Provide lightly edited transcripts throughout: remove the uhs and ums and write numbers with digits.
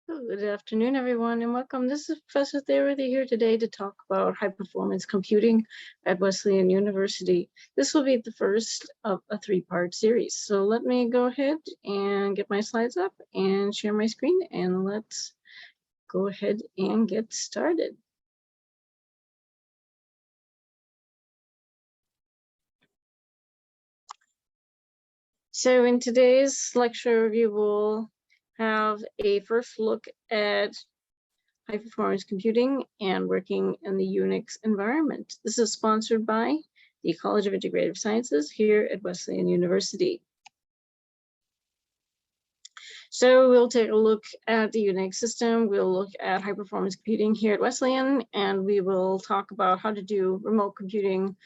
Good afternoon, everyone, and welcome. This is Professor Thayer here today to talk about high-performance computing at Wesleyan University. This will be the first of a three-part series. So let me go ahead and get my slides up and share my screen, and let's go ahead and get started. So in today's lecture review, we'll have a first look at high-performance computing and working in the Unix environment. This is sponsored by the College of Integrative Sciences here at Wesleyan University. So we'll take a look at the Unix system, we'll look at high-performance computing here at Wesleyan, and we will talk about how to do remote computing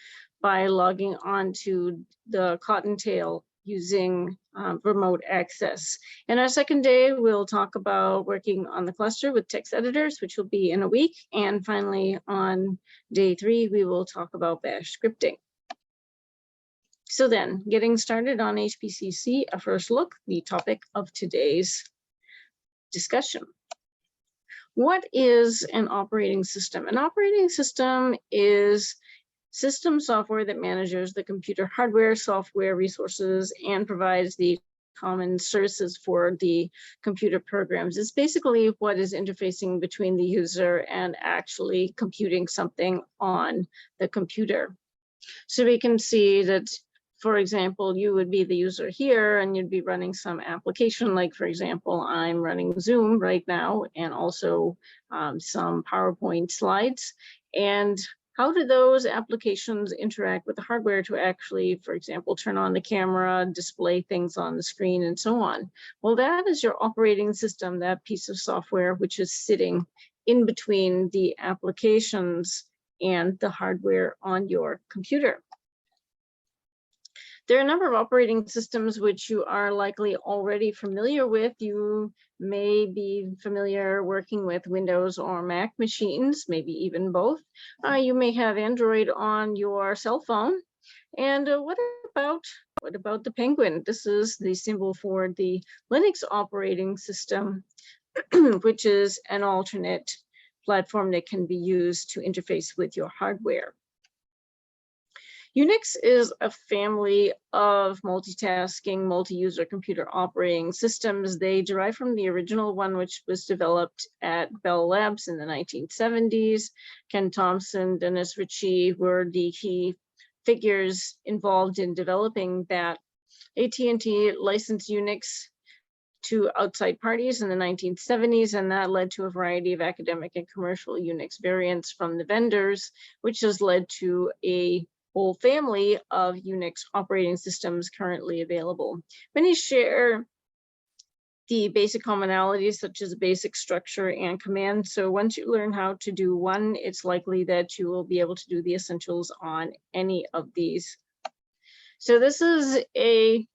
by logging on to the Cottontail using remote access. In our second day, we'll talk about working on the cluster with text editors, which will be in a week. And finally, on day 3, we will talk about bash scripting. So then, getting started on HPCC, a first look, the topic of today's discussion. What is an operating system? An operating system is system software that manages the computer hardware, software resources, and provides the common services for the computer programs. It's basically what is interfacing between the user and actually computing something on the computer. So we can see that, for example, you would be the user here and you'd be running some application, like, for example, I'm running Zoom right now, and also some PowerPoint slides. And how do those applications interact with the hardware to actually, for example, turn on the camera, display things on the screen, and so on? Well, that is your operating system, that piece of software which is sitting in between the applications and the hardware on your computer. There are a number of operating systems which you are likely already familiar with. You may be familiar working with Windows or Mac machines, maybe even both. You may have Android on your cell phone. And what about the Penguin? This is the symbol for the Linux operating system, which is an alternate platform that can be used to interface with your hardware. Unix is a family of multitasking, multi-user computer operating systems. They derive from the original one, which was developed at Bell Labs in the 1970s. Ken Thompson, Dennis Ritchie were the key figures involved in developing that. AT&T licensed Unix to outside parties in the 1970s, and that led to a variety of academic and commercial Unix variants from the vendors, which has led to a whole family of Unix operating systems currently available. Many share the basic commonalities, such as basic structure and command. So once you learn how to do one, it's likely that you will be able to do the essentials on any of these. So this is a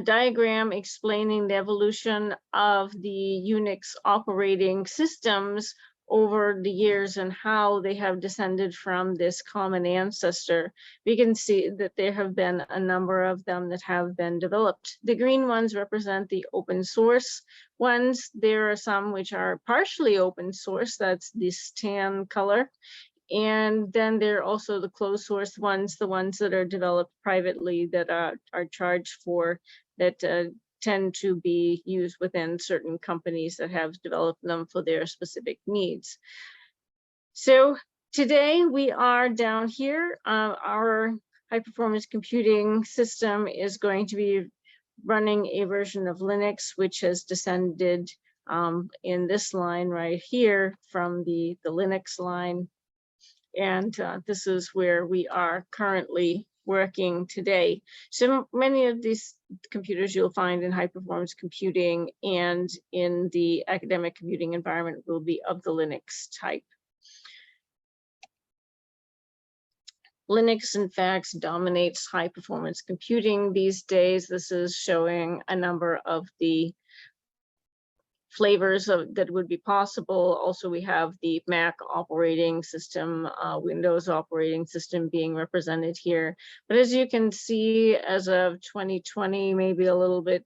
diagram explaining the evolution of the Unix operating systems over the years and how they have descended from this common ancestor. We can see that there have been a number of them that have been developed. The green ones represent the open source ones. There are some which are partially open source, that's this tan color. And then there are also the closed source ones, the ones that are developed privately that are charged for, that tend to be used within certain companies that have developed them for their specific needs. So today we are down here. Our high performance computing system is going to be running a version of Linux, which has descended in this line right here from the Linux line. And this is where we are currently working today. So many of these computers you'll find in high performance computing and in the academic computing environment will be of the Linux type. Linux, in fact, dominates high performance computing these days. This is showing a number of the flavors that would be possible. Also, we have the Mac operating system, Windows operating system being represented here. But as you can see, as of 2020, maybe a little bit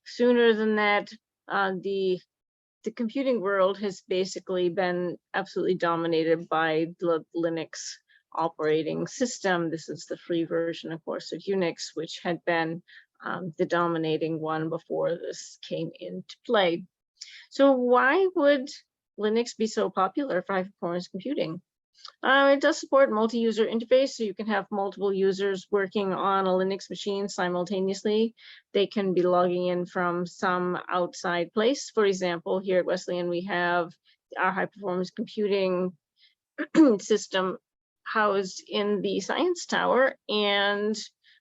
sooner than that, the computing world has basically been absolutely dominated by the Linux operating system. This is the free version, of course, of Unix, which had been the dominating one before this came into play. So why would Linux be so popular for high-performance computing? It does support multi-user interface, so you can have multiple users working on a Linux machine simultaneously. They can be logging in from some outside place. For example, here at Wesleyan, we have our high-performance computing system housed in the Science Tower, and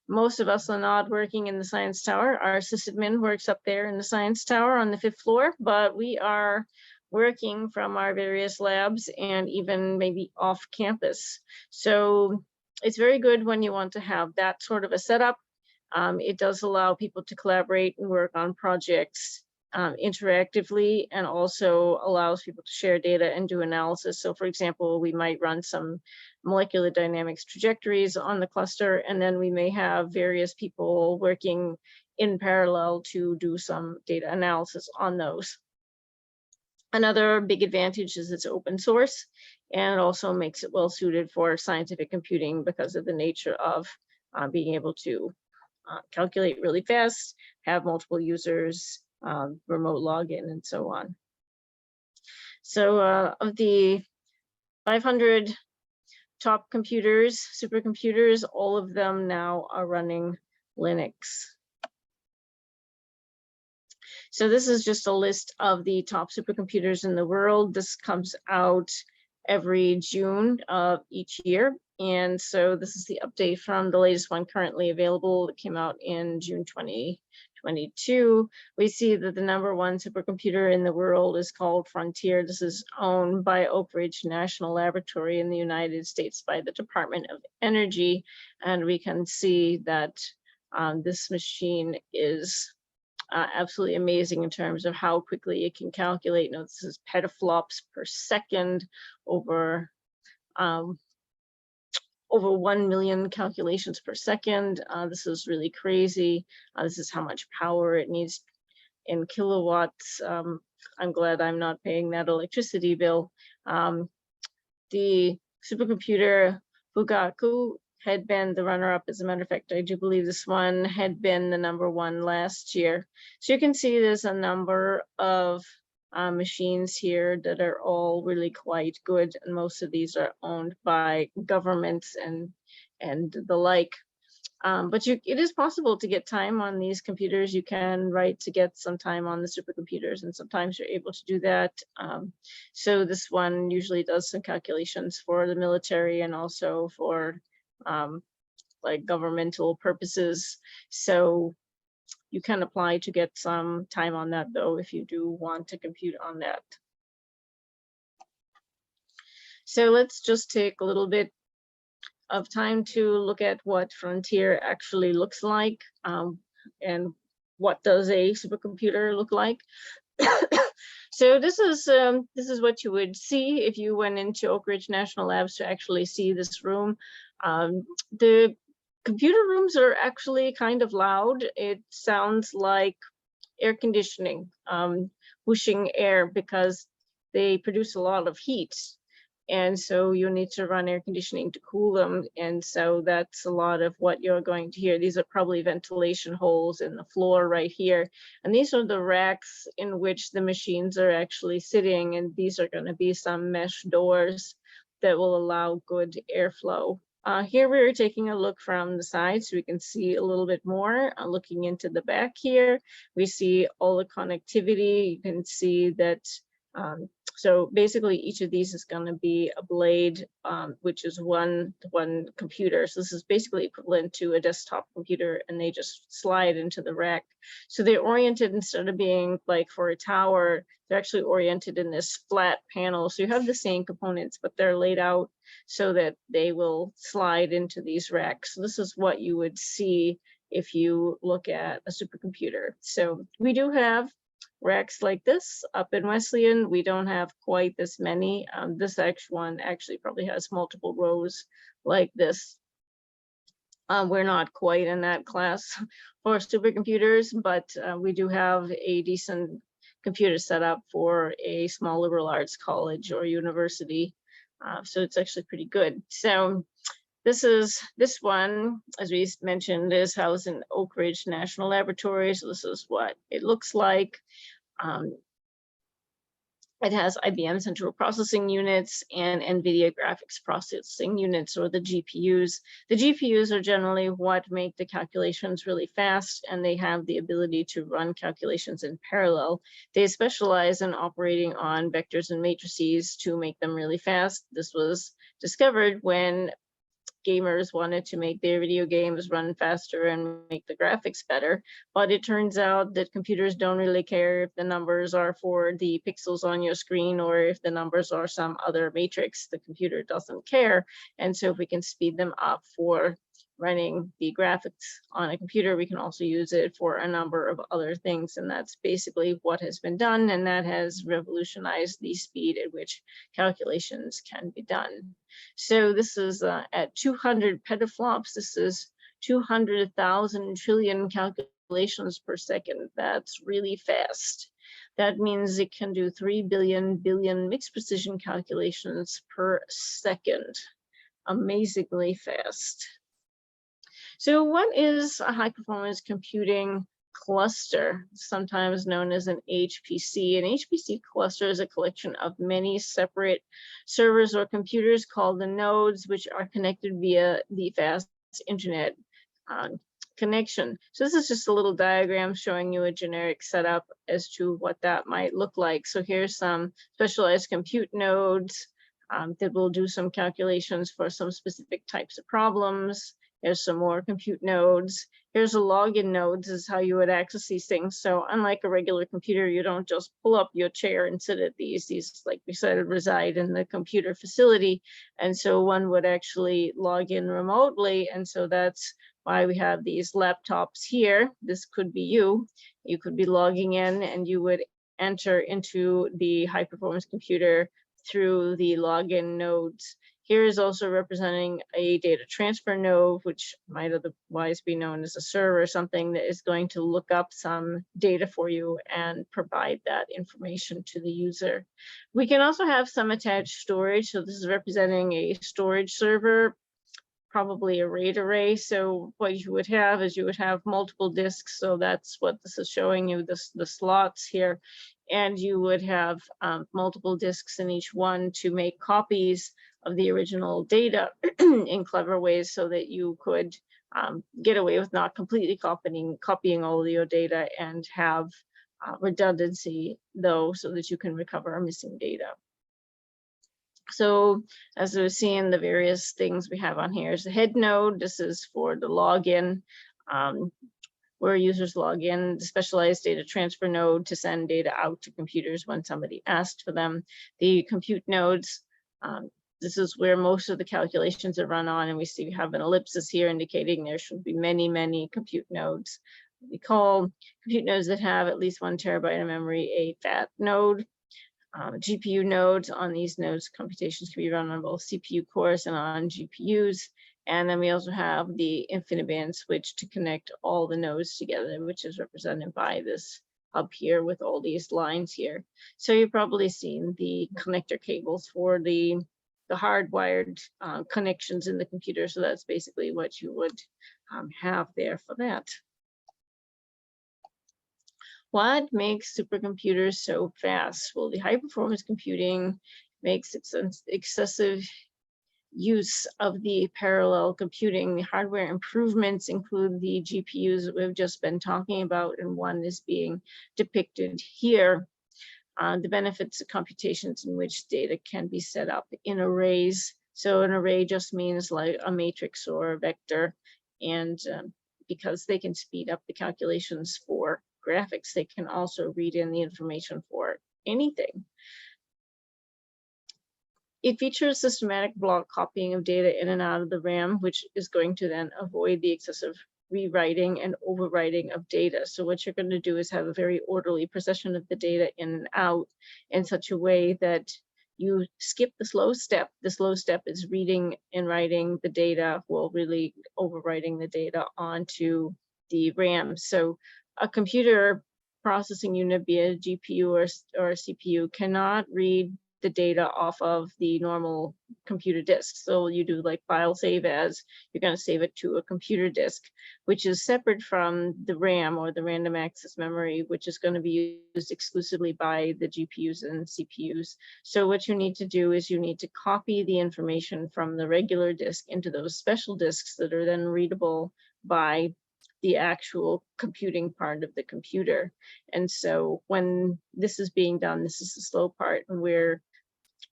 most of us are not working in the Science Tower. Our sysadmin works up there in the Science Tower on the 5th floor, but we are working from our various labs and even maybe off campus. So it's very good when you want to have that sort of a setup. It does allow people to collaborate and work on projects interactively, and also allows people to share data and do analysis. So for example, we might run some molecular dynamics trajectories on the cluster, and then we may have various people working in parallel to do some data analysis on those. Another big advantage is it's open source, and it also makes it well suited for scientific computing because of the nature of being able to calculate really fast, have multiple users, remote login, and so on. So of the 500 top computers, supercomputers, all of them now are running Linux. So this is just a list of the top supercomputers in the world. This comes out every June of each year. And so this is the update from the latest one currently available. It came out in June 2022. We see that the #1 supercomputer in the world is called Frontier. This is owned by Oak Ridge National Laboratory in the United States by the Department of Energy. And we can see that this machine is absolutely amazing in terms of how quickly it can calculate. You know, this is petaflops per second, over 1 million calculations per second. This is really crazy. This is how much power it needs in kilowatts. I'm glad I'm not paying that electricity bill. The supercomputer Fugaku had been the runner-up. As a matter of fact, I do believe this one had been the #1 last year. So you can see there's a number of machines here that are all really quite good, and most of these are owned by governments and the like. But it is possible to get time on these computers. You can write to get some time on the supercomputers, and sometimes you're able to do that. So this one usually does some calculations for the military and also for like governmental purposes. So you can apply to get some time on that, though, if you do want to compute on that. So let's just take a little bit of time to look at what Frontier actually looks like, and what does a supercomputer look like. So this is what you would see if you went into Oak Ridge National Labs to actually see this room. The computer rooms are actually kind of loud. It sounds like air conditioning, whooshing air, because they produce a lot of heat. And so you need to run air conditioning to cool them. And so that's a lot of what you're going to hear. These are probably ventilation holes in the floor right here. And these are the racks in which the machines are actually sitting. And these are going to be some mesh doors that will allow good airflow. Here we're taking a look from the side so we can see a little bit more. Looking into the back here, we see all the connectivity. You can see that so basically each of these is going to be a blade, which is one computer. So this is basically equivalent to a desktop computer, and they just slide into the rack. So they're oriented, instead of being like for a tower, they're actually oriented in this flat panel. So you have the same components, but they're laid out so that they will slide into these racks. So this is what you would see if you look at a supercomputer. So we do have racks like this up in Wesleyan. We don't have quite this many. This one actually probably has multiple rows like this. We're not quite in that class for supercomputers, but we do have a decent computer set up for a small liberal arts college or university. So it's actually pretty good. So this one, as we mentioned, is housed in Oak Ridge National Laboratory. So this is what it looks like. It has IBM central processing units and NVIDIA graphics processing units, or the GPUs. The GPUs are generally what make the calculations really fast, and they have the ability to run calculations in parallel. They specialize in operating on vectors and matrices to make them really fast. This was discovered when gamers wanted to make their video games run faster and make the graphics better. But it turns out that computers don't really care if the numbers are for the pixels on your screen or if the numbers are some other matrix. The computer doesn't care. And so if we can speed them up for running the graphics on a computer, we can also use it for a number of other things. And that's basically what has been done. And that has revolutionized the speed at which calculations can be done. So this is at 200 petaflops. This is 200,000 trillion calculations per second. That's really fast. That means it can do 3 billion mixed precision calculations per second. Amazingly fast. So what is a high performance computing cluster, sometimes known as an HPC? An HPC cluster is a collection of many separate servers or computers called the nodes, which are connected via the fast internet connection. So this is just a little diagram showing you a generic setup as to what that might look like. So here's some specialized compute nodes that will do some calculations for some specific types of problems. There's some more compute nodes. Here's a login node. This is how you would access these things. So unlike a regular computer, you don't just pull up your chair and sit at these. These, like we said, reside in the computer facility. And so one would actually log in remotely. And so that's why we have these laptops here. This could be you. You could be logging in and you would enter into the high performance computer through the login nodes. Here is also representing a data transfer node, which might otherwise be known as a server or something that is going to look up some data for you and provide that information to the user. We can also have some attached storage. So this is representing a storage server, probably a RAID array. So what you would have is you would have multiple disks. So that's what this is showing you, the slots here. And you would have multiple disks in each one to make copies of the original data in clever ways so that you could get away with not completely copying all of your data and have redundancy, though, so that you can recover missing data. So as we're seeing, the various things we have on here is the head node. This is for the login, where users log in, the specialized data transfer node to send data out to computers when somebody asked for them. The compute nodes, this is where most of the calculations are run on, and we see we have an ellipsis here indicating there should be many, many compute nodes. We call compute nodes that have at least 1 terabyte of memory a FAT node. GPU nodes. On these nodes, computations can be run on both CPU cores and on GPUs. And then we also have the InfiniBand switch to connect all the nodes together, which is represented by this hub here with all these lines here. So you've probably seen the connector cables for the hardwired connections in the computer. So that's basically what you would have there for that. What makes supercomputers so fast? Well, the high performance computing makes excessive use of the parallel computing. The hardware improvements include the GPUs that we've just been talking about, and one is being depicted here. The benefits of computations in which data can be set up in arrays. So an array just means like a matrix or a vector, and because they can speed up the calculations for graphics, they can also read in the information for anything. It features systematic block copying of data in and out of the RAM, which is going to then avoid the excessive rewriting and overwriting of data. So what you're going to do is have a very orderly procession of the data in and out in such a way that you skip the slow step. The slow step is reading and writing the data, well, really overwriting the data onto the RAM. So a computer processing unit, be it a GPU or a CPU, cannot read the data off of the normal computer disk. So you do like file save as, you're going to save it to a computer disk, which is separate from the RAM, or the random access memory, which is going to be used exclusively by the GPUs and CPUs. So what you need to do is you need to copy the information from the regular disk into those special disks that are then readable by the actual computing part of the computer. And so when this is being done, this is the slow part, and where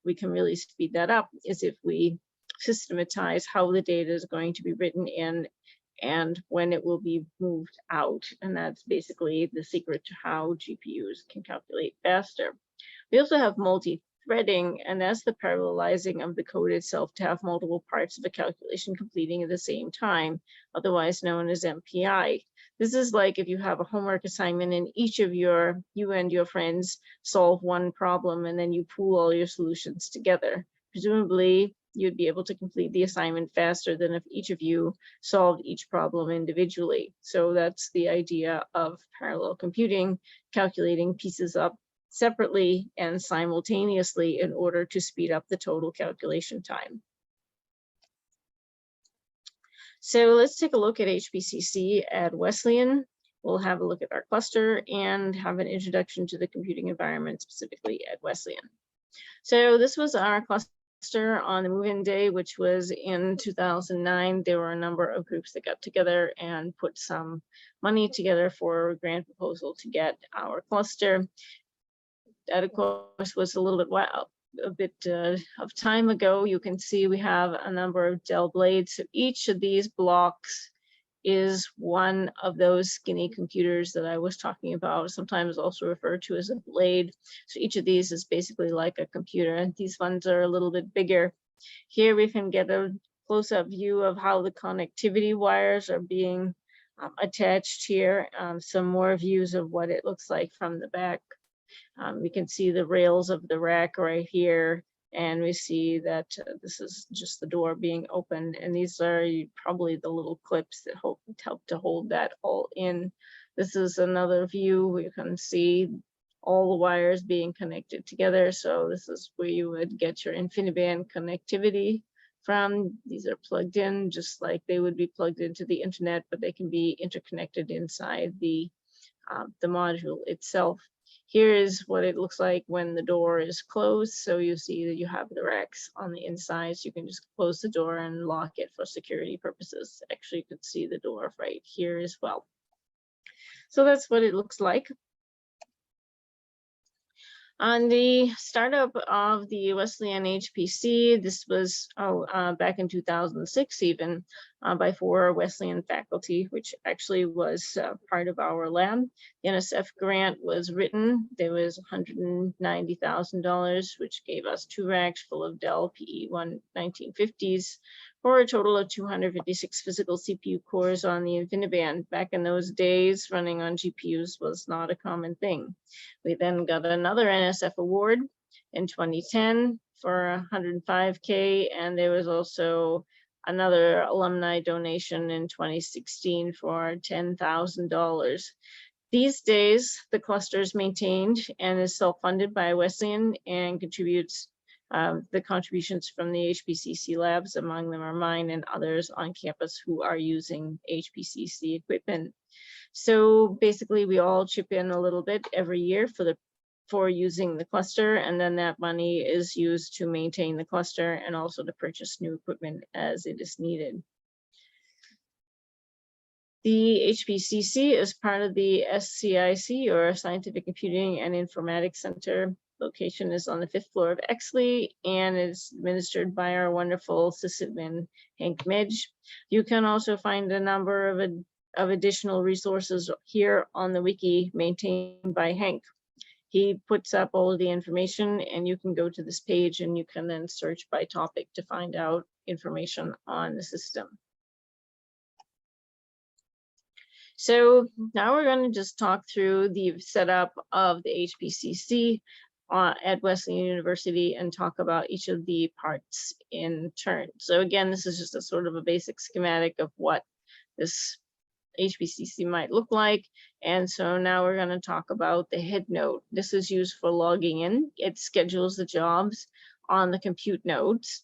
we can really speed that up is if we systematize how the data is going to be written in and when it will be moved out. And that's basically the secret to how GPUs can calculate faster. We also have multi-threading, and that's the parallelizing of the code itself to have multiple parts of a calculation completing at the same time, otherwise known as MPI. This is like if you have a homework assignment and you and your friends solve one problem, and then you pool all your solutions together. Presumably, you'd be able to complete the assignment faster than if each of you solved each problem individually. So that's the idea of parallel computing, calculating pieces up separately and simultaneously in order to speed up the total calculation time. So let's take a look at HPCC at Wesleyan. We'll have a look at our cluster and have an introduction to the computing environment specifically at Wesleyan. So this was our cluster on the move-in day, which was in 2009. There were a number of groups that got together and put some money together for a grant proposal to get our cluster. That, of course, was a little bit of time ago. You can see we have a number of Dell blades. So each of these blocks is one of those skinny computers that I was talking about, sometimes also referred to as a blade. So each of these is basically like a computer, and these ones are a little bit bigger. Here we can get a close-up view of how the connectivity wires are being attached here. Some more views of what it looks like from the back. We can see the rails of the rack right here, and we see that this is just the door being opened, and these are probably the little clips that help to hold that all in. This is another view where you can see all the wires being connected together. So this is where you would get your InfiniBand connectivity from. These are plugged in just like they would be plugged into the internet, but they can be interconnected inside the module itself. Here is what it looks like when the door is closed. So you see that you have the racks on the inside. So you can just close the door and lock it for security purposes. Actually, you could see the door right here as well. So that's what it looks like. On the startup of the Wesleyan HPC, this was back in 2006 even, by 4 Wesleyan faculty, which actually was part of our lab. The NSF grant was written. There was $190,000, which gave us 2 racks full of Dell PE1 1950s, for a total of 256 physical CPU cores on the InfiniBand. Back in those days, running on GPUs was not a common thing. We then got another NSF award in 2010 for $105K, and there was also another alumni donation in 2016 for $10,000. These days, the cluster is maintained and is self-funded by Wesleyan and contributes the contributions from the HPCC labs. Among them are mine and others on campus who are using HPCC equipment. So basically, we all chip in a little bit every year for using the cluster, and then that money is used to maintain the cluster and also to purchase new equipment as it is needed. The HPCC is part of the SCIC, or Scientific Computing and Informatics Center. Location is on the 5th floor of Exley and is administered by our wonderful sysadmin, Hank Midge. You can also find a number of additional resources here on the wiki maintained by Hank. He puts up all of the information, and you can go to this page and you can then search by topic to find out information on the system. So now we're going to just talk through the setup of the HPCC. at Wesleyan University and talk about each of the parts in turn. So again, this is just a sort of a basic schematic of what this HPCC might look like. And so now we're going to talk about the head node. This is used for logging in. It schedules the jobs on the compute nodes.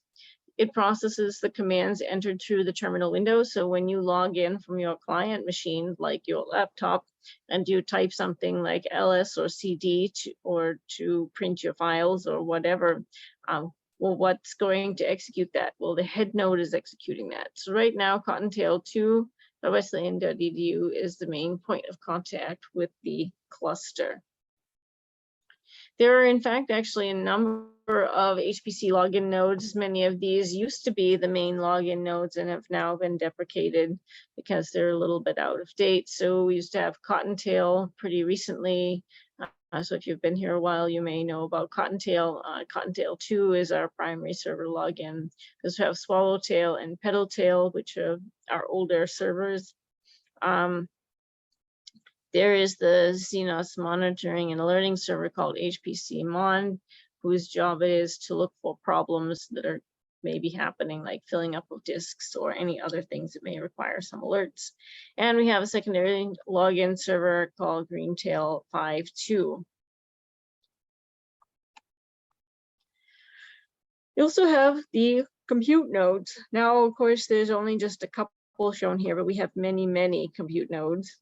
It processes the commands entered through the terminal window. So when you log in from your client machine, like your laptop, and you type something like ls or cd to print your files or whatever, well, what's going to execute that? Well, the head node is executing that. So right now, Cottontail 2 Wesleyan.edu is the main point of contact with the cluster. There are, in fact, actually a number of HPC login nodes. Many of these used to be the main login nodes and have now been deprecated because they're a little bit out of date. So we used to have Cottontail pretty recently. So if you've been here a while, you may know about Cottontail. Cottontail 2 is our primary server login. Because we have Swallowtail and Pedaltail, which are our older servers. There is the Xenos monitoring and alerting server called HPC Mon, whose job it is to look for problems that are maybe happening, like filling up of disks or any other things that may require some alerts. And we have a secondary login server called Greentail 5.2. You also have the compute nodes. Now, of course, there's only just a couple shown here, but we have many, many compute nodes.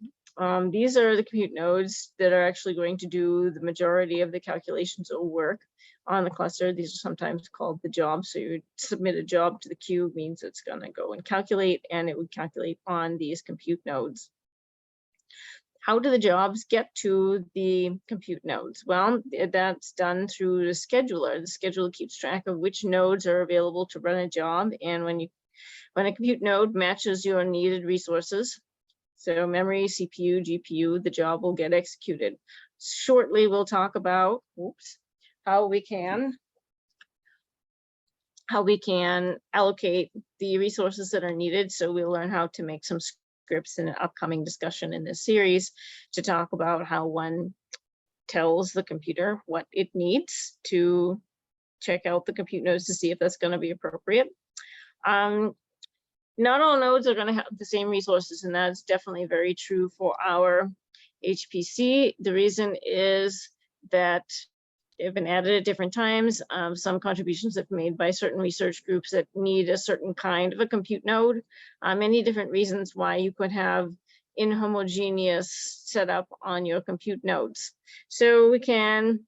These are the compute nodes that are actually going to do the majority of the calculations or work on the cluster. These are sometimes called the jobs. So you would submit a job to the queue, means it's going to go and calculate, and it would calculate on these compute nodes. How do the jobs get to the compute nodes? Well, that's done through the scheduler. The scheduler keeps track of which nodes are available to run a job, and when a compute node matches your needed resources, so memory, CPU, GPU, the job will get executed. Shortly, we'll talk about how we can allocate the resources that are needed. So we'll learn how to make some scripts in an upcoming discussion in this series to talk about how one tells the computer what it needs to check out the compute nodes to see if that's going to be appropriate. Not all nodes are going to have the same resources, and that's definitely very true for our HPC. The reason is that they've been added at different times. Some contributions have been made by certain research groups that need a certain kind of a compute node. Many different reasons why you could have inhomogeneous setup on your compute nodes. So we can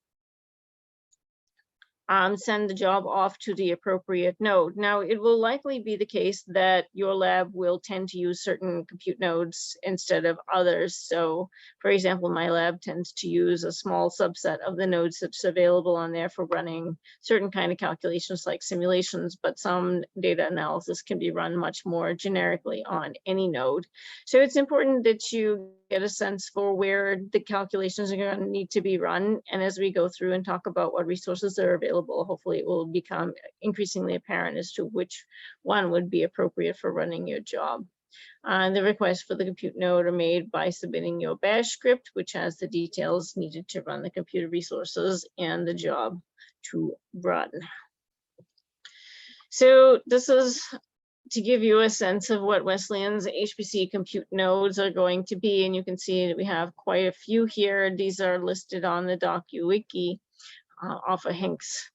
send the job off to the appropriate node. Now, it will likely be the case that your lab will tend to use certain compute nodes instead of others. So, for example, my lab tends to use a small subset of the nodes that's available on there for running certain kind of calculations like simulations, but some data analysis can be run much more generically on any node. So it's important that you get a sense for where the calculations are going to need to be run. And as we go through and talk about what resources are available, hopefully it will become increasingly apparent as to which one would be appropriate for running your job. The requests for the compute node are made by submitting your bash script, which has the details needed to run the computer resources and the job to run. So this is to give you a sense of what Wesleyan's HPC compute nodes are going to be. And you can see that we have quite a few here. These are listed on the DocuWiki off of Hank's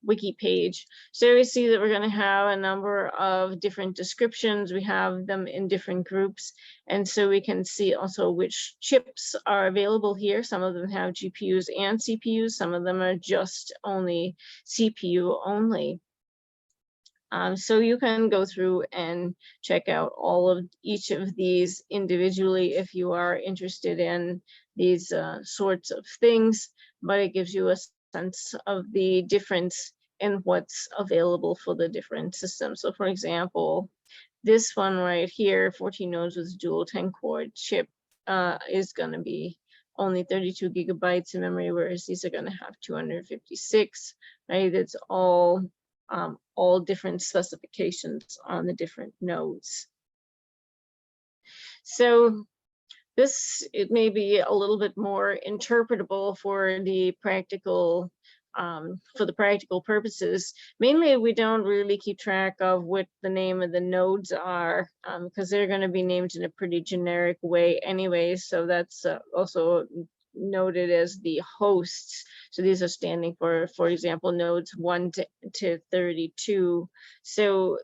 wiki page. So we see that we're going to have a number of different descriptions. We have them in different groups. And so we can see also which chips are available here. Some of them have GPUs and CPUs. Some of them are just only CPU only. So you can go through and check out each of these individually if you are interested in these sorts of things, but it gives you a sense of the difference in what's available for the different systems. So for example, this one right here, 14 nodes with dual 10-core chip is going to be only 32 gigabytes in memory, whereas these are going to have 256, right? It's all different specifications on the different nodes. So it may be a little bit more interpretable for the practical purposes. Mainly, we don't really keep track of what the name of the nodes are, because they're going to be named in a pretty generic way anyway. So that's also noted as the hosts. So these are standing for example, nodes 1 to 32. So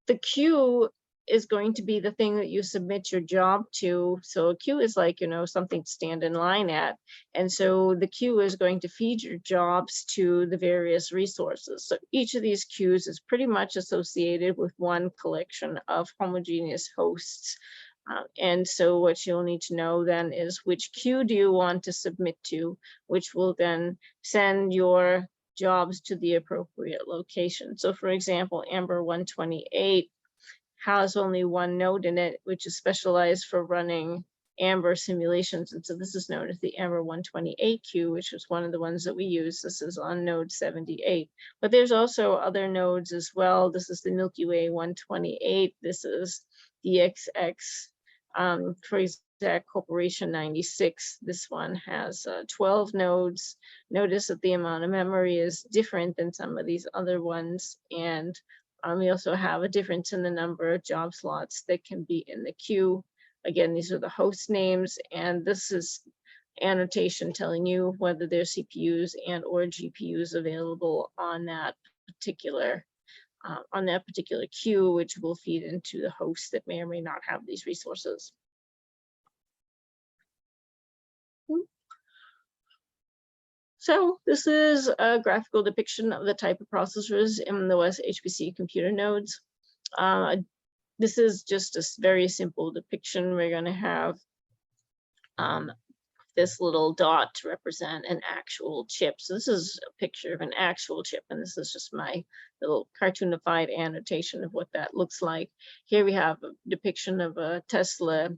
the queue is going to be the thing that you submit your job to. So a queue is like, something to stand in line at. And so the queue is going to feed your jobs to the various resources. So each of these queues is pretty much associated with one collection of homogeneous hosts. And so what you'll need to know then is which queue do you want to submit to, which will then send your jobs to the appropriate location. So for example, Amber 128 has only one node in it, which is specialized for running Amber simulations. And so this is known as the Amber 128 queue, which is one of the ones that we use. This is on node 78. But there's also other nodes as well. This is the Milky Way 128. This is DXX, for Exact Corporation 96. This one has 12 nodes. Notice that the amount of memory is different than some of these other ones. And we also have a difference in the number of job slots that can be in the queue. Again, these are the host names, and this is annotation telling you whether there's CPUs and or GPUs available on that particular queue, which will feed into the host that may or may not have these resources. So this is a graphical depiction of the type of processors in the Wesleyan HPC computer nodes. This is just a very simple depiction. We're going to have this little dot to represent an actual chip. So this is a picture of an actual chip, and this is just my little cartoonified annotation of what that looks like. Here we have a depiction of a Tesla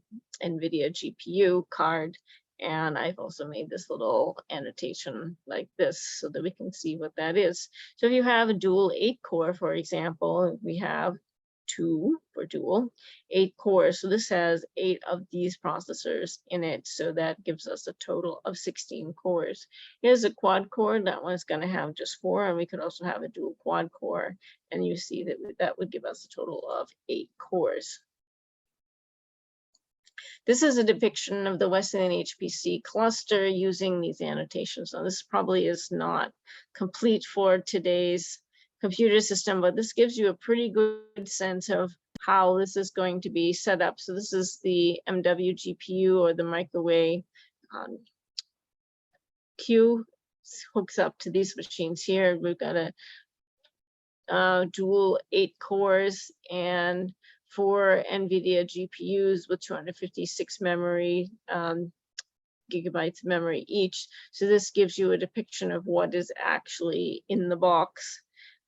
NVIDIA GPU card. And I've also made this little annotation like this so that we can see what that is. So if you have a dual 8-core, for example, we have 2 for dual, 8 cores. So this has 8 of these processors in it. So that gives us a total of 16 cores. Here's a quad core. That one's going to have just 4. And we could also have a dual quad core. And you see that that would give us a total of 8 cores. This is a depiction of the Wesleyan HPC cluster using these annotations. Now, this probably is not complete for today's computer system, but this gives you a pretty good sense of how this is going to be set up. So this is the MW GPU, or the microwave queue. This hooks up to these machines here. We've got a dual 8 cores and 4 NVIDIA GPUs with 256 gigabytes of memory each. So this gives you a depiction of what is actually in the box.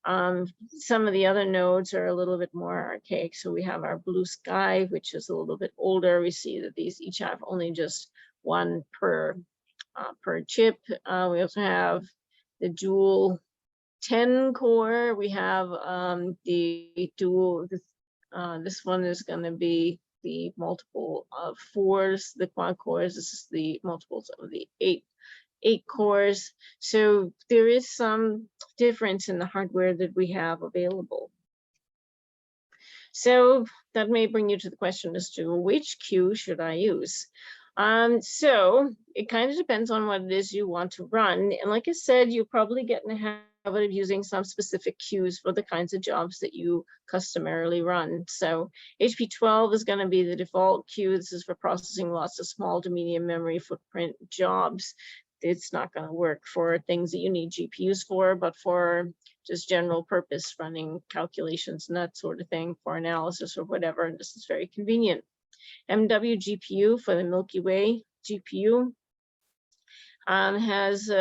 Some of the other nodes are a little bit more archaic. So we have our Blue Sky, which is a little bit older. We see that these each have only just 1 per chip. We also have the dual 10 core. We have the dual, this one is going to be the multiple of 4s, the quad cores. This is the multiples of the 8 cores. So there is some difference in the hardware that we have available. So that may bring you to the question as to which queue should I use? So it kind of depends on what it is you want to run. And like I said, you probably get in a habit of using some specific queues for the kinds of jobs that you customarily run. So HP12 is going to be the default queue. This is for processing lots of small to medium memory footprint jobs. It's not going to work for things that you need GPUs for, but for just general purpose running calculations and that sort of thing, for analysis or whatever. And this is very convenient. MW GPU for the Milky Way GPU has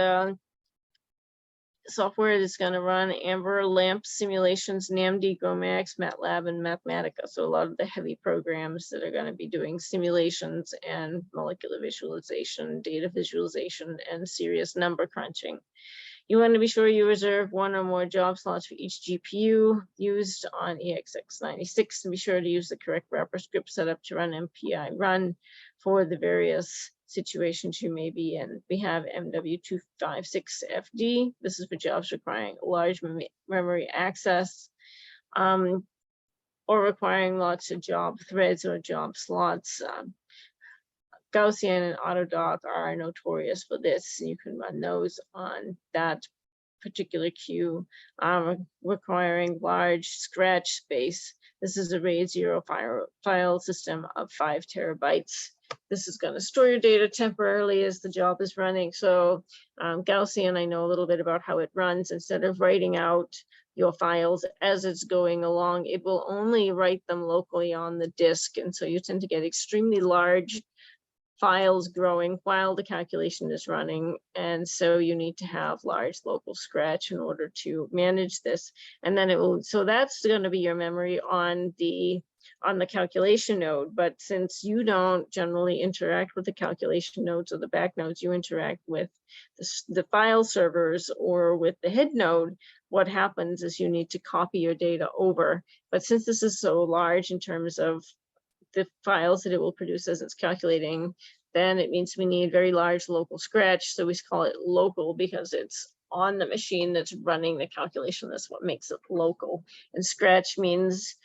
software that's going to run Amber, LAMP simulations, NAMD, GOMAX, MATLAB, and Mathematica. So a lot of the heavy programs that are going to be doing simulations and molecular visualization, data visualization, and serious number crunching. You want to be sure you reserve one or more job slots for each GPU used on EXX96, and be sure to use the correct wrapper script setup to run MPI run for the various situations you may be in. We have MW256FD. This is for jobs requiring large memory access or requiring lots of job threads or job slots. Gaussian and Autodoc are notorious for this. You can run those on that particular queue, requiring large scratch space. This is a RAID 0 file system of 5 terabytes. This is going to store your data temporarily as the job is running. So Gaussian, I know a little bit about how it runs. Instead of writing out your files as it's going along, it will only write them locally on the disk. And so you tend to get extremely large files growing while the calculation is running, and so you need to have large local scratch in order to manage this. And then it will, so that's going to be your memory on the calculation node. But since you don't generally interact with the calculation nodes or the back nodes, you interact with the file servers or with the head node. What happens is you need to copy your data over. But since this is so large in terms of the files that it will produce as it's calculating, then it means we need very large local scratch. So we call it local because it's on the machine that's running the calculation. That's what makes it local. And scratch means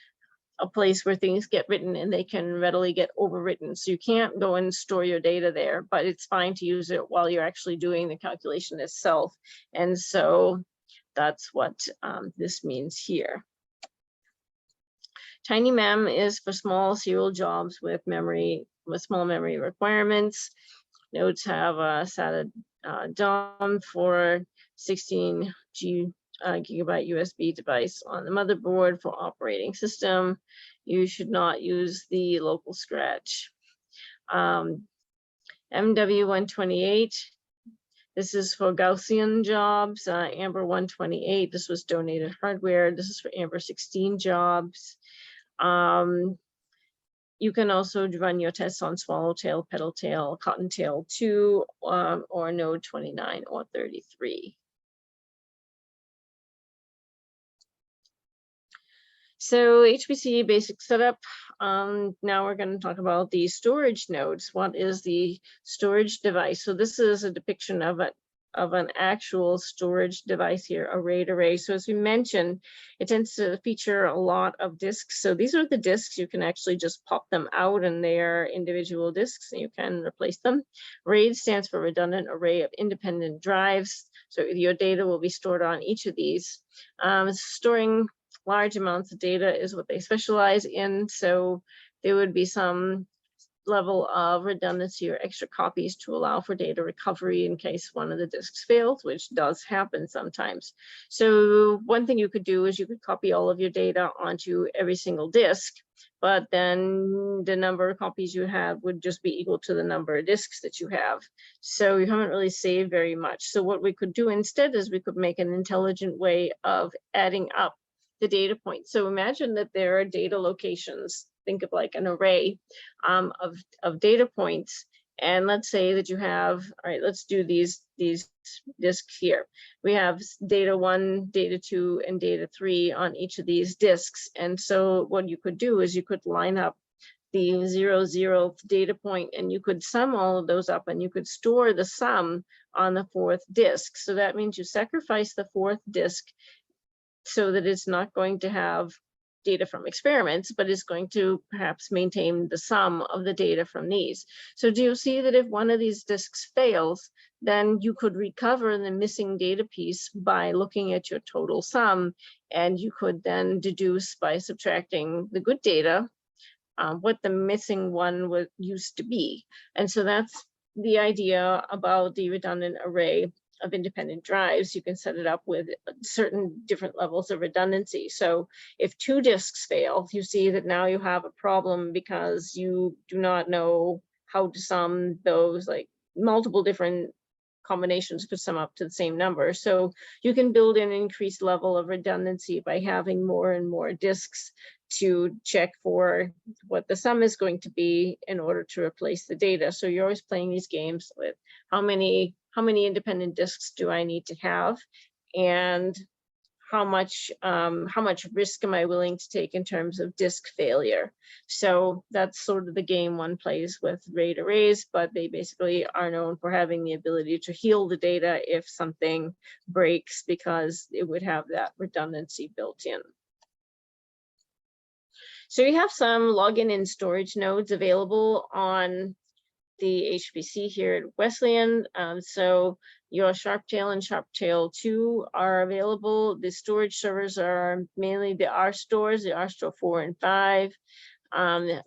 a place where things get written and they can readily get overwritten. So you can't go and store your data there, but it's fine to use it while you're actually doing the calculation itself. And so that's what this means here. Tiny mem is for small serial jobs with small memory requirements. Nodes have a SATA DOM for 16 gigabyte USB device on the motherboard for operating system. You should not use the local scratch. MW128. This is for Gaussian jobs. Amber 128. This was donated hardware. This is for Amber 16 jobs. You can also run your tests on Swallowtail, Petaltail, Cottontail 2, or Node 29 or 33. So HPC basic setup. Now we're going to talk about the storage nodes. What is the storage device? So this is a depiction of an actual storage device here, a RAID array. So as we mentioned, it tends to feature a lot of disks. So these are the disks. You can actually just pop them out and they're individual disks and you can replace them. RAID stands for redundant array of independent drives. So your data will be stored on each of these. Storing large amounts of data is what they specialize in. So there would be some level of redundancy or extra copies to allow for data recovery in case one of the disks fails, which does happen sometimes. So one thing you could do is you could copy all of your data onto every single disk, but then the number of copies you have would just be equal to the number of disks that you have. So you haven't really saved very much. So what we could do instead is we could make an intelligent way of adding up the data points. So imagine that there are data locations. Think of like an array of data points. And let's say that you have, all right, let's do these disks here. We have data 1, data 2, and data 3 on each of these disks. And so what you could do is you could line up the 0th data point and you could sum all of those up and you could store the sum on the 4th disk. So that means you sacrifice the 4th disk so that it's not going to have data from experiments, but is going to perhaps maintain the sum of the data from these. So do you see that if one of these disks fails, then you could recover the missing data piece by looking at your total sum, and you could then deduce by subtracting the good data what the missing one used to be. And so that's the idea about the redundant array of independent drives. You can set it up with certain different levels of redundancy. So if 2 disks fail, you see that now you have a problem because you do not know how to sum those, like multiple different combinations could sum up to the same number. So you can build in an increased level of redundancy by having more and more disks to check for what the sum is going to be in order to replace the data. So you're always playing these games with how many how many independent disks do I need to have, and how much risk am I willing to take in terms of disk failure. So that's sort of the game one plays with RAID arrays, but they basically are known for having the ability to heal the data if something breaks, because it would have that redundancy built in. So we have some login and storage nodes available on the HPC here at Wesleyan. So your Sharptail and Sharptail 2 are available. The storage servers are mainly the RStores, the RStore 4 and 5.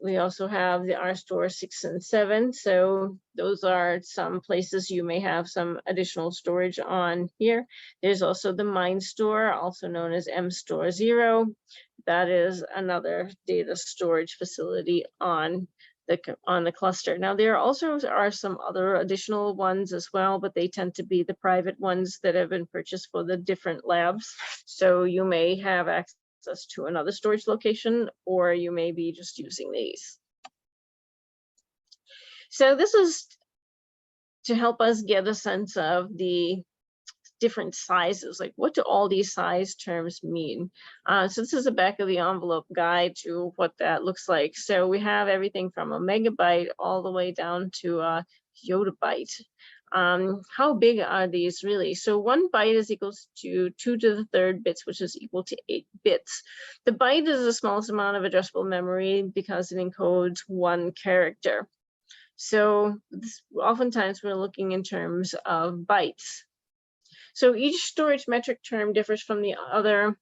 We also have the RStore 6 and 7. So those are some places you may have some additional storage on here. There's also the MineStore, also known as MStore 0. That is another data storage facility on the cluster. Now, there also are some other additional ones as well, but they tend to be the private ones that have been purchased for the different labs. So you may have access to another storage location, or you may be just using these. So this is to help us get a sense of the different sizes, like what do all these size terms mean? So this is the back of the envelope guide to what that looks like. So we have everything from a megabyte all the way down to a yottabyte. How big are these really? So 1 byte is equals to 2 to the 3rd bits, which is equal to 8 bits. The byte is the smallest amount of addressable memory because it encodes 1 character. So oftentimes we're looking in terms of bytes. So each storage metric term differs from the other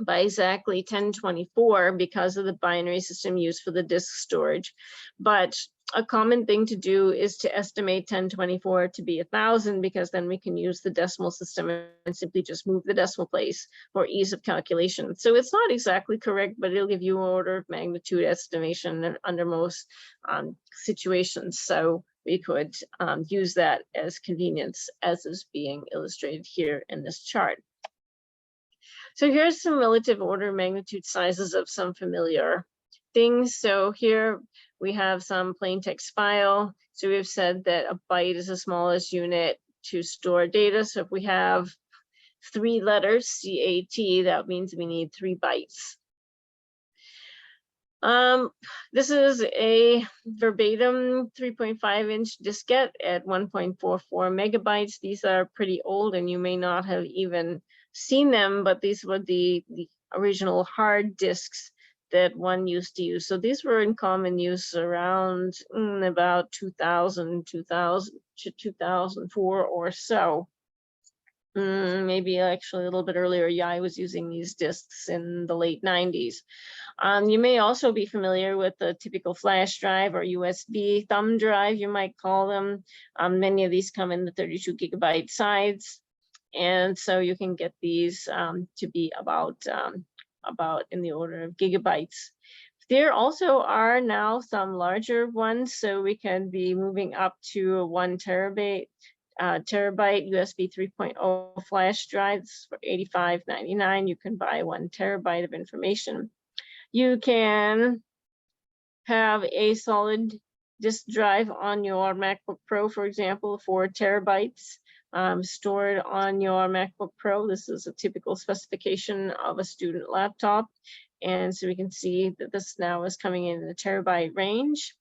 by exactly 1024 because of the binary system used for the disk storage. But a common thing to do is to estimate 1024 to be 1,000, because then we can use the decimal system and simply just move the decimal place for ease of calculation. So it's not exactly correct, but it'll give you an order of magnitude estimation under most situations. So we could use that as convenience, as is being illustrated here in this chart. So here's some relative order of magnitude sizes of some familiar things. So here we have some plain text file. So we've said that a byte is the smallest unit to store data. So if we have 3 letters, CAT, that means we need 3 bytes. This is a verbatim 3.5-inch diskette at 1.44 megabytes. These are pretty old and you may not have even seen them, but these were the original hard disks that one used to use. So these were in common use around about 2000 to 2004 or so. Maybe actually a little bit earlier. Yeah, I was using these disks in the late 90s. You may also be familiar with the typical flash drive or USB thumb drive, you might call them. Many of these come in the 32 gigabyte size. And so you can get these to be about in the order of gigabytes. There also are now some larger ones, so we can be moving up to a 1 terabyte USB 3.0 flash drives for $85.99. You can buy 1 terabyte of information. You can have a solid disk drive on your MacBook Pro, for example, 4 terabytes stored on your MacBook Pro. This is a typical specification of a student laptop. And so we can see that this now is coming in the terabyte range,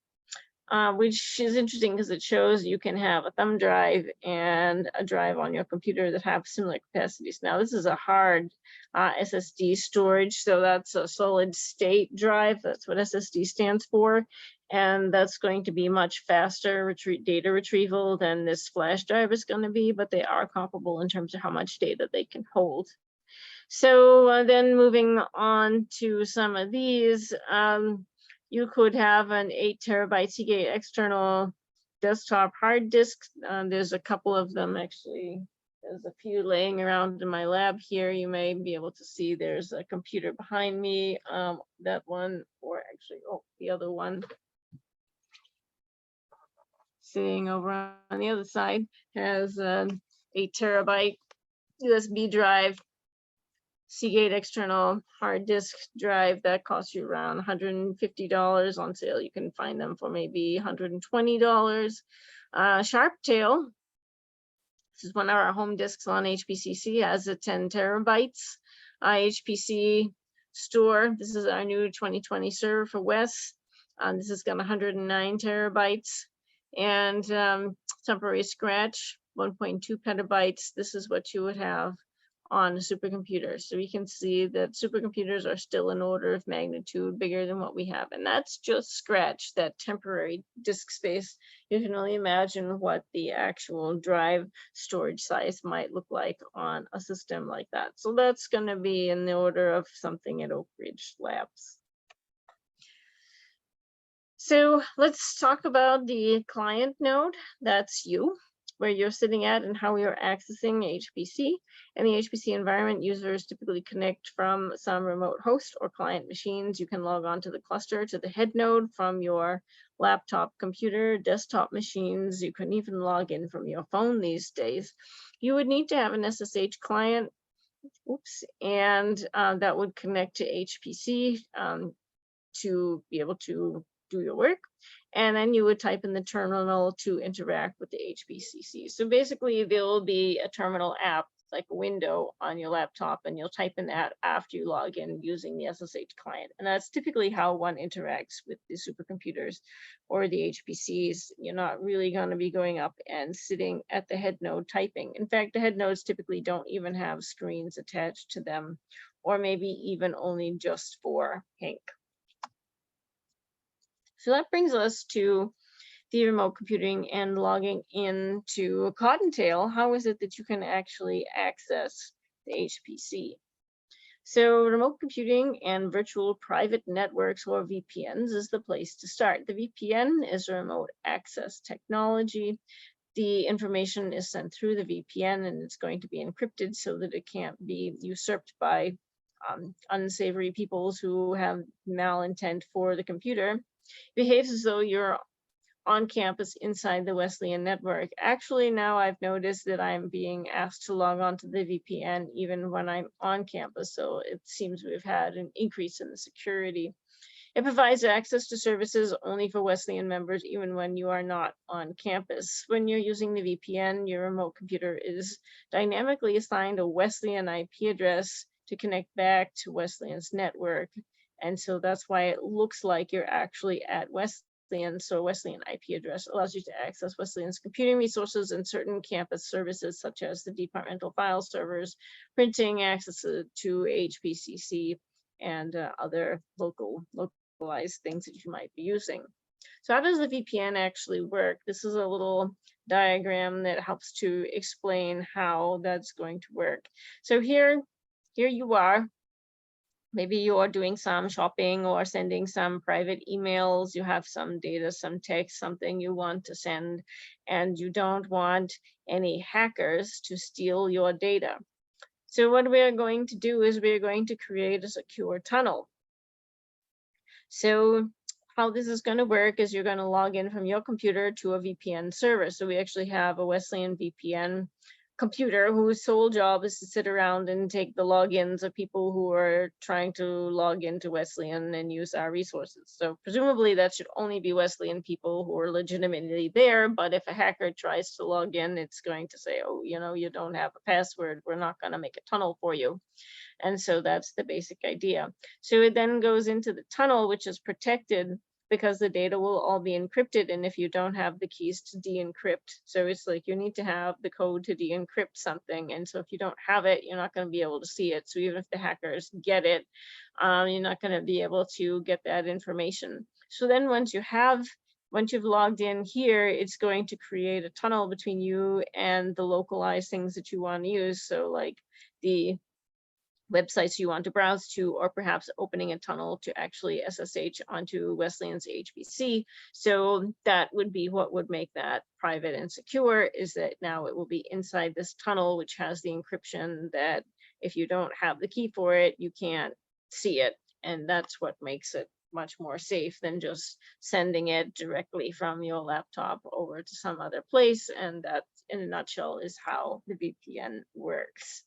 which is interesting because it shows you can have a thumb drive and a drive on your computer that have similar capacities. Now, this is a hard SSD storage, so that's a solid state drive. That's what SSD stands for. And that's going to be much faster data retrieval than this flash drive is going to be, but they are comparable in terms of how much data they can hold. So then moving on to some of these, you could have an 8 terabyte Seagate external desktop hard disk. There's a couple of them actually. There's a few laying around in my lab here. You may be able to see there's a computer behind me. That one, or actually, the other one sitting over on the other side has an 8 terabyte USB drive. Seagate external hard disk drive that costs you around $150 on sale. You can find them for maybe $120. Sharptail This is one of our home disks on HPCC, has a 10 terabytes HPC store. This is our new 2020 server for Wes. This has got 109 terabytes and temporary scratch, 1.2 petabytes. This is what you would have on a supercomputer. So we can see that supercomputers are still an order of magnitude bigger than what we have. And that's just scratch, that temporary disk space. You can only imagine what the actual drive storage size might look like on a system like that. So that's going to be in the order of something at Oak Ridge Labs. So let's talk about the client node. That's you, where you're sitting at and how you're accessing HPC. In the HPC environment, users typically connect from some remote host or client machines. You can log on to the cluster, to the head node from your laptop computer, desktop machines. You can even log in from your phone these days. You would need to have an SSH client, and that would connect to HPC to be able to do your work. And then you would type in the terminal to interact with the HPCC. So basically there will be a terminal app, like a window on your laptop, and you'll type in that after you log in using the SSH client. And that's typically how one interacts with the supercomputers or the HPCs. You're not really going to be going up and sitting at the head node typing. In fact, the head nodes typically don't even have screens attached to them, or maybe even only just for Hank. So that brings us to the remote computing and logging into Cottontail. How is it that you can actually access the HPC? So remote computing and virtual private networks, or VPNs, is the place to start. The VPN is a remote access technology. The information is sent through the VPN, and it's going to be encrypted so that it can't be usurped by unsavory peoples who have malintent for the computer. Behaves as though you're on campus inside the Wesleyan network. Actually, now I've noticed that I'm being asked to log on to the VPN even when I'm on campus. So it seems we've had an increase in the security. It provides access to services only for Wesleyan members, even when you are not on campus. When you're using the VPN, your remote computer is dynamically assigned a Wesleyan IP address to connect back to Wesleyan's network. And so that's why it looks like you're actually at Wesleyan. So Wesleyan IP address allows you to access Wesleyan's computing resources and certain campus services, such as the departmental file servers, printing, access to HPCC, and other localized things that you might be using. So how does the VPN actually work? This is a little diagram that helps to explain how that's going to work. So here you are. Maybe you are doing some shopping or sending some private emails. You have some data, some text, something you want to send, and you don't want any hackers to steal your data. So what we are going to do is we're going to create a secure tunnel. So how this is going to work is you're going to log in from your computer to a VPN server. So we actually have a Wesleyan VPN computer whose sole job is to sit around and take the logins of people who are trying to log into Wesleyan and use our resources. So presumably that should only be Wesleyan people who are legitimately there, but if a hacker tries to log in, it's going to say, oh, you don't have a password, we're not going to make a tunnel for you. And so that's the basic idea. So it then goes into the tunnel, which is protected because the data will all be encrypted, and if you don't have the keys to de-encrypt, so it's like you need to have the code to de-encrypt something, and so if you don't have it, you're not going to be able to see it. So even if the hackers get it, you're not going to be able to get that information. So then once you've logged in here, it's going to create a tunnel between you and the localized things that you want to use. So like the websites you want to browse to, or perhaps opening a tunnel to actually SSH onto Wesleyan's HPC. So that would be what would make that private and secure, is that now it will be inside this tunnel, which has the encryption that if you don't have the key for it, you can't see it. And that's what makes it much more safe than just sending it directly from your laptop over to some other place. And that, in a nutshell, is how the VPN works.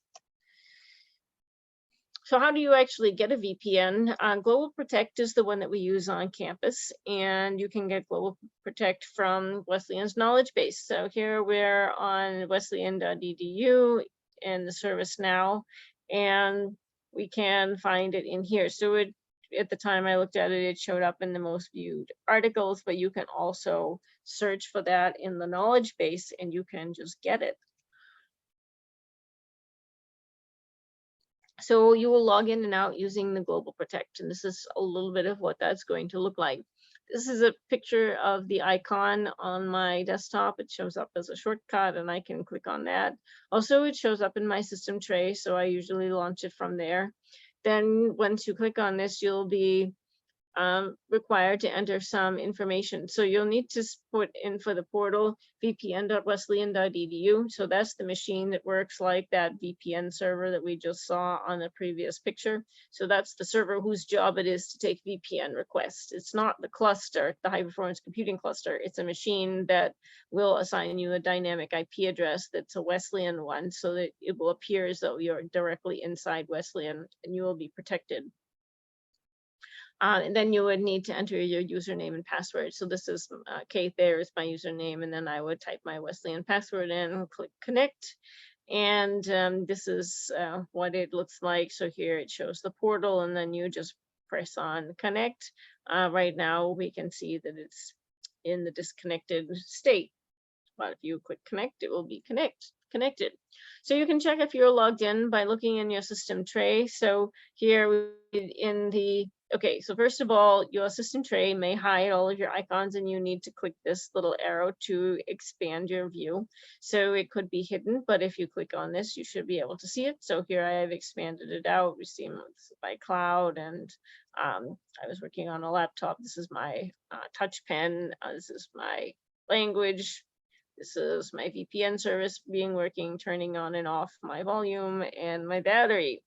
So how do you actually get a VPN? Global Protect is the one that we use on campus, and you can get Global Protect from Wesleyan's knowledge base. So here we're on wesleyan.edu in the service now, and we can find it in here. So at the time I looked at it, it showed up in the most viewed articles, but you can also search for that in the knowledge base and you can just get it. So you will log in and out using the Global Protect, and this is a little bit of what that's going to look like. This is a picture of the icon on my desktop. It shows up as a shortcut and I can click on that. Also, it shows up in my system tray, so I usually launch it from there. Then once you click on this, you'll be required to enter some information. So you'll need to put in for the portal vpn.wesleyan.edu. So that's the machine that works like that VPN server that we just saw on the previous picture. So that's the server whose job it is to take VPN requests. It's not the cluster, the high performance computing cluster. It's a machine that will assign you a dynamic IP address that's a Wesleyan one, so that it will appear as though you're directly inside Wesleyan and you will be protected. And then you would need to enter your username and password. So this is Kate, there is my username, and then I would type my Wesleyan password in, click connect. And this is what it looks like. So here it shows the portal, and then you just press on connect. Right now we can see that it's in the disconnected state. But if you click connect, it will be connected. So you can check if you're logged in by looking in your system tray. So here in the, okay, so first of all, your system tray may hide all of your icons and you need to click this little arrow to expand your view. So it could be hidden, but if you click on this, you should be able to see it. So here I have expanded it out. We see by cloud, and I was working on a laptop. This is my touch pen. This is my language. This is my VPN service working, turning on and off my volume and my battery.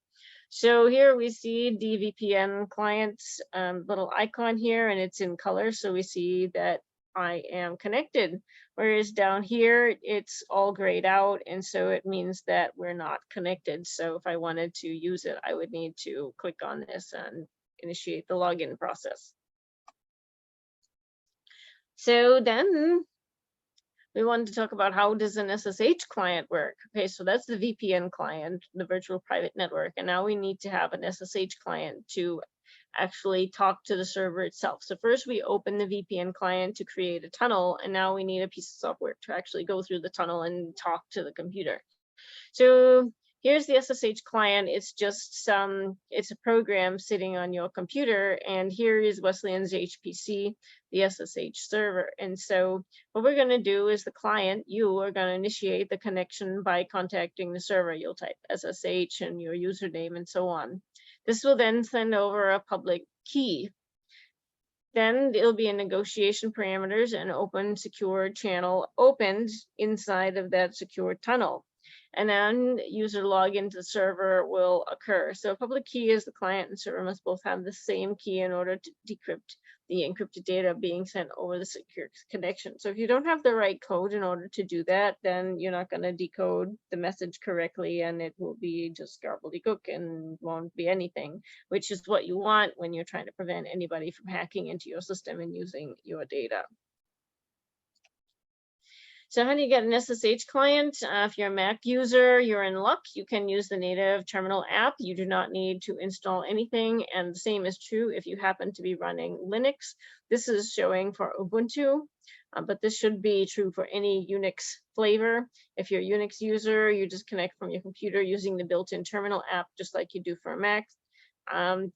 So here we see the VPN client's little icon here, and it's in color. So we see that I am connected, whereas down here, it's all grayed out. And so it means that we're not connected. So if I wanted to use it, I would need to click on this and initiate the login process. So then we wanted to talk about how does an SSH client work. Okay, so that's the VPN client, the virtual private network. And now we need to have an SSH client to actually talk to the server itself. So first we open the VPN client to create a tunnel, and now we need a piece of software to actually go through the tunnel and talk to the computer. So here's the SSH client. It's just it's a program sitting on your computer, and here is Wesleyan's HPC, the SSH server. And so what we're going to do is the client, you are going to initiate the connection by contacting the server. You'll type SSH and your username and so on. This will then send over a public key. Then there'll be a negotiation parameters and open secure channel opened inside of that secure tunnel. And then user login to the server will occur. So a public key is the client and server must both have the same key in order to decrypt the encrypted data being sent over the secure connection. So if you don't have the right code in order to do that, then you're not going to decode the message correctly, and it will be just gobbledygook and won't be anything, which is what you want when you're trying to prevent anybody from hacking into your system and using your data. So how do you get an SSH client? If you're a Mac user, you're in luck. You can use the native terminal app. You do not need to install anything. And the same is true if you happen to be running Linux. This is showing for Ubuntu, but this should be true for any Unix flavor. If you're a Unix user, you just connect from your computer using the built-in terminal app, just like you do for a Mac.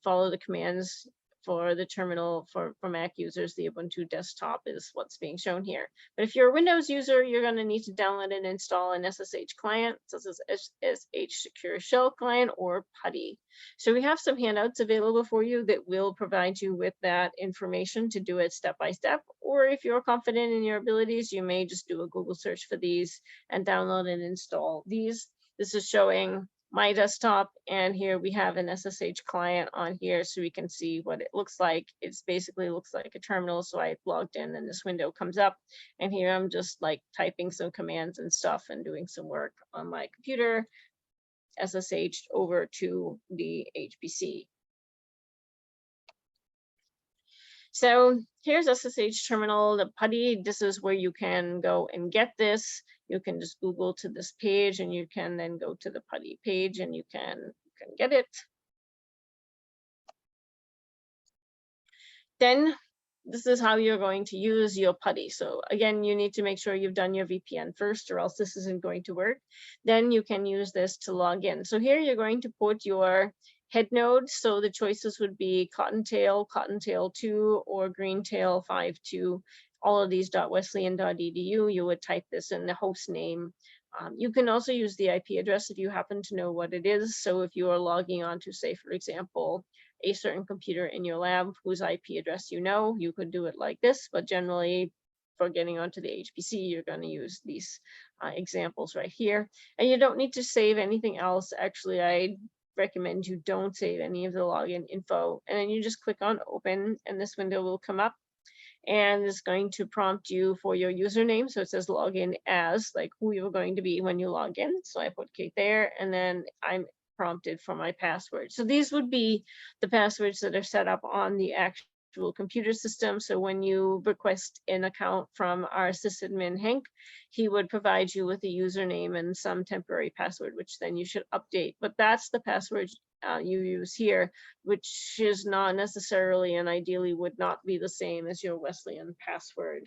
Follow the commands for the terminal for Mac users. The Ubuntu desktop is what's being shown here. But if you're a Windows user, you're going to need to download and install an SSH client. This is SSH Secure Shell Client, or PuTTY. So we have some handouts available for you that will provide you with that information to do it step by step. Or if you're confident in your abilities, you may just do a Google search for these and download and install these. This is showing my desktop, and here we have an SSH client on here, so we can see what it looks like. It's basically looks like a terminal. So I logged in and this window comes up, and here I'm just like typing some commands and stuff and doing some work on my computer. SSH over to the HPC. So here's SSH terminal, the PuTTY. This is where you can go and get this. You can just Google to this page, and you can then go to the PuTTY page, and you can get it. Then this is how you're going to use your PuTTY. So again, you need to make sure you've done your VPN first, or else this isn't going to work. Then you can use this to log in. So here you're going to put your head node. So the choices would be Cottontail, Cottontail 2, or Greentail 5.2. All of these .wesleyan.edu. You would type this in the host name. You can also use the IP address if you happen to know what it is. So if you are logging on to, say, for example, a certain computer in your lab whose IP address you know, you could do it like this. But generally, for getting onto the HPC, you're going to use these examples right here. And you don't need to save anything else. Actually, I recommend you don't save any of the login info. And then you just click on open, and this window will come up. And it's going to prompt you for your username. So it says login as, like who you're going to be when you log in. So I put Kate there, and then I'm prompted for my password. So these would be the passwords that are set up on the actual computer system. So when you request an account from our sysadmin Hank, he would provide you with a username and some temporary password, which then you should update. But that's the password you use here, which is not necessarily and ideally would not be the same as your Wesleyan password.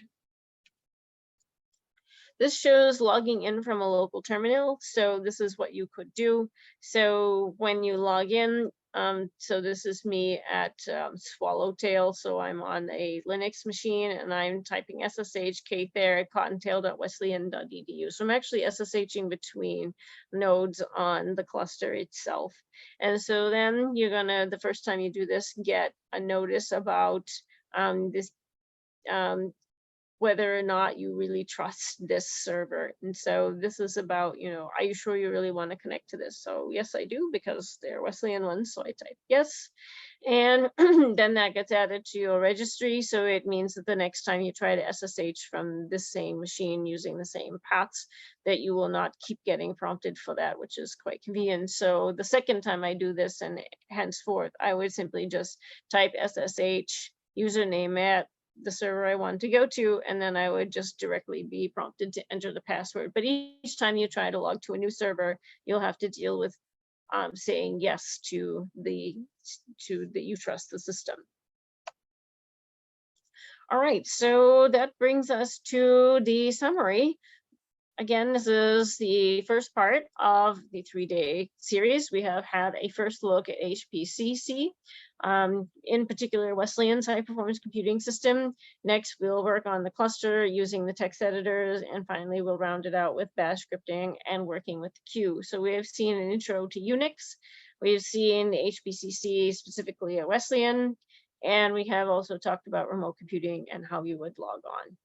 This shows logging in from a local terminal. So this is what you could do. So when you log in, so this is me at Swallowtail. So I'm on a Linux machine, and I'm typing SSH Kate there at cottontail.wesleyan.edu. So I'm actually SSHing between nodes on the cluster itself. And so then you're gonna, the first time you do this, get a notice about this whether or not you really trust this server. And so this is about, are you sure you really want to connect to this? So yes, I do, because they're Wesleyan ones. So I type yes. And then that gets added to your registry. So it means that the next time you try to SSH from the same machine using the same paths, that you will not keep getting prompted for that, which is quite convenient. So the second time I do this, and henceforth, I would simply just type SSH username at the server I want to go to, and then I would just directly be prompted to enter the password. But each time you try to log to a new server, you'll have to deal with saying yes to that you trust the system. All right, so that brings us to the summary. Again, this is the first part of the 3-day series. We have had a first look at HPCC, in particular Wesleyan's high-performance computing system. Next, we'll work on the cluster using the text editors, and finally, we'll round it out with bash scripting and working with the queue. So we have seen an intro to UNIX. We've seen HPCC specifically at Wesleyan, and we have also talked about remote computing and how you would log on.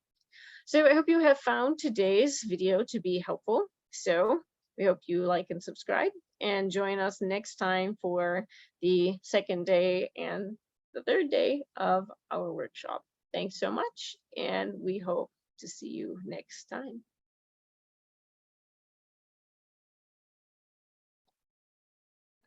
So I hope you have found today's video to be helpful. So we hope you like and subscribe, and join us next time for the second day and the third day of our workshop. Thanks so much, and we hope to see you next time.